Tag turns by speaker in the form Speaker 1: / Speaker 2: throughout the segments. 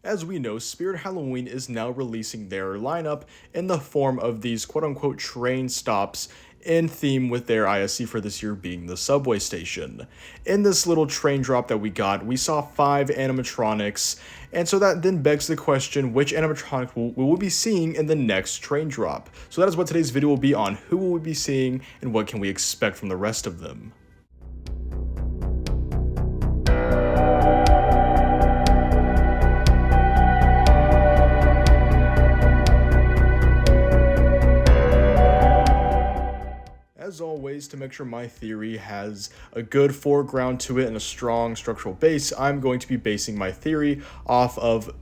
Speaker 1: As we know, Spirit Halloween is now releasing their lineup in the form of these quote-unquote train stops in theme with their ISC for this year being the subway station. In this little train drop that we got, we saw 5 animatronics, and so that then begs the question, which animatronic we will be seeing in the next train drop. So that is what today's video will be on: who will we be seeing and what can we expect from the rest of them. As always, to make sure my theory has a good foreground to it and a strong structural base, I'm going to be basing my theory off of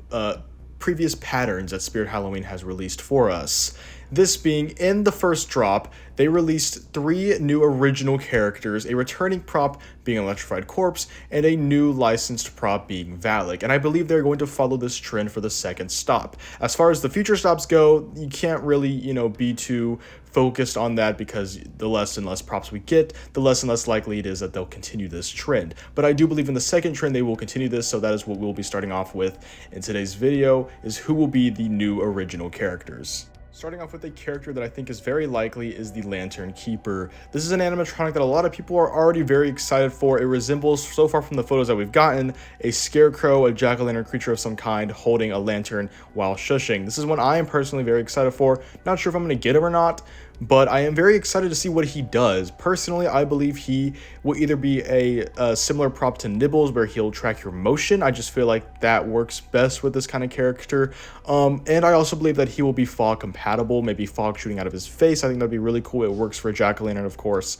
Speaker 1: previous patterns that Spirit Halloween has released for us. This being, in the first drop, they released 3 new original characters, a returning prop being Electrified Corpse, and a new licensed prop being Valak, and I believe they're going to follow this trend for the second stop. As far as the future stops go, you can't really, be too focused on that, because the less and less props we get, the less and less likely it is that they'll continue this trend. But I do believe in the second trend they will continue this, so that is what we'll be starting off with in today's video, is who will be the new original characters. Starting off with a character that I think is very likely is the Lantern Keeper. This is an animatronic that a lot of people are already very excited for. It resembles, so far from the photos that we've gotten, a scarecrow, a jack-o'-lantern creature of some kind, holding a lantern while shushing. This is one I am personally very excited for. Not sure if I'm going to get him or not, but I am very excited to see what he does. Personally, I believe he will either be a similar prop to Nibbles, where he'll track your motion. I just feel like that works best with this kind of character. And I also believe that he will be fog compatible, maybe fog shooting out of his face. I think that'd be really cool. It works for jack-o'-lantern, of course,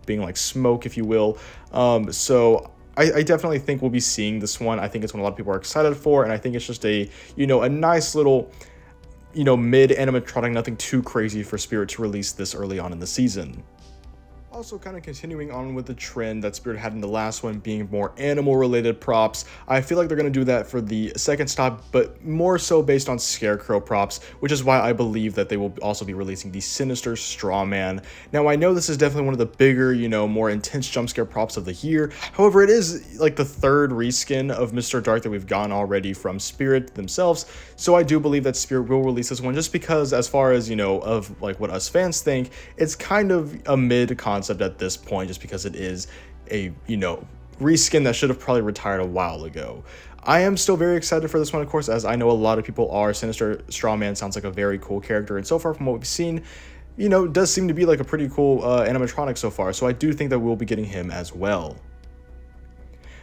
Speaker 1: being like smoke, if you will. So I definitely think we'll be seeing this one. I think it's one a lot of people are excited for, and I think it's just a nice little mid animatronic, nothing too crazy for Spirit to release this early on in the season. Also, kind of continuing on with the trend that Spirit had in the last one, being more animal related props, I feel like they're going to do that for the second stop, but more so based on scarecrow props, which is why I believe that they will also be releasing the Sinister Straw Man. Now, I know this is definitely one of the bigger, more intense jump scare props of the year. However, it is like the 3rd reskin of Mr. Dark that we've gotten already from Spirit themselves, so I do believe that Spirit will release this one, just because, as far as of like what us fans think, it's kind of a mid concept at this point, just because it is a reskin that should have probably retired a while ago. I am still very excited for this one, of course, as I know a lot of people are. Sinister Straw Man sounds like a very cool character, and so far from what we've seen, does seem to be like a pretty cool animatronic so far, so I do think that we'll be getting him as well.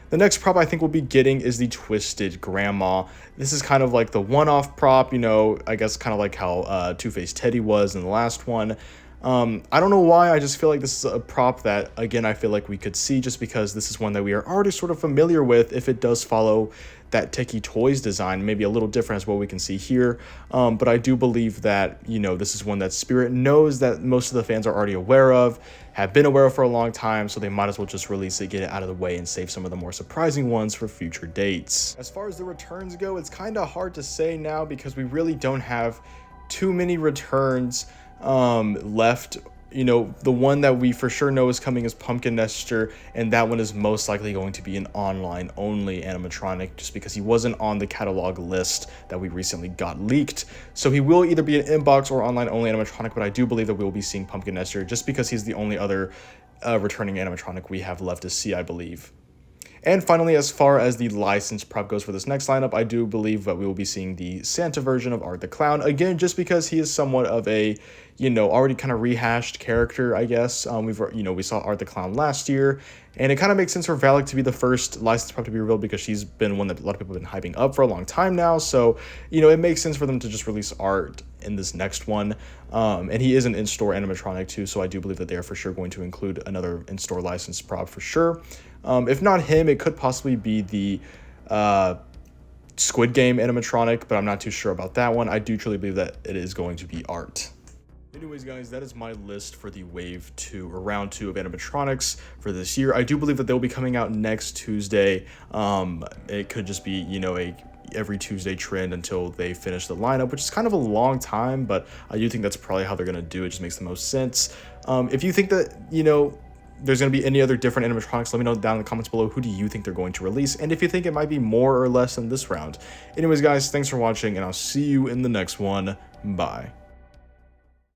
Speaker 1: The next prop I think we'll be getting is the Twisted Grandma. This is kind of like the one-off prop, I guess kind of like how Two-Face Teddy was in the last one. I don't know why, I just feel like this is a prop that, again, I feel like we could see, just because this is one that we are already sort of familiar with if it does follow that Techie Toys design, maybe a little different as what we can see here. But I do believe that, this is one that Spirit knows that most of the fans are already aware of, have been aware of for a long time, so they might as well just release it, get it out of the way, and save some of the more surprising ones for future dates. As far as the returns go, it's kind of hard to say now, because we really don't have too many returns left. The one that we for sure know is coming is Pumpkin Nester, and that one is most likely going to be an online only animatronic, just because he wasn't on the catalog list that we recently got leaked. So he will either be an inbox or online only animatronic, but I do believe that we will be seeing Pumpkin Nester, just because he's the only other returning animatronic we have left to see, I believe. And finally, as far as the licensed prop goes for this next lineup, I do believe that we will be seeing the Santa version of Art the Clown, again, just because he is somewhat of a, already kind of rehashed character, I guess. We saw Art the Clown last year, and it kind of makes sense for Valak to be the first licensed prop to be revealed, because she's been one that a lot of people have been hyping up for a long time now, so, it makes sense for them to just release Art in this next one. And he is an in-store animatronic too, so I do believe that they are for sure going to include another in-store licensed prop for sure. If not him, it could possibly be the Squid Game animatronic, but I'm not too sure about that one. I do truly believe that it is going to be Art. Anyways, guys, that is my list for the Wave 2, or Round 2 of animatronics for this year. I do believe that they'll be coming out next Tuesday. It could just be, a every Tuesday trend until they finish the lineup, which is kind of a long time, but I do think that's probably how they're going to do it. Just makes the most sense. If you think that, there's going to be any other different animatronics, let me know down in the comments below. Who do you think they're going to release? And if you think it might be more or less than this round. Anyways, guys, thanks for watching, and I'll see you in the next one. Bye.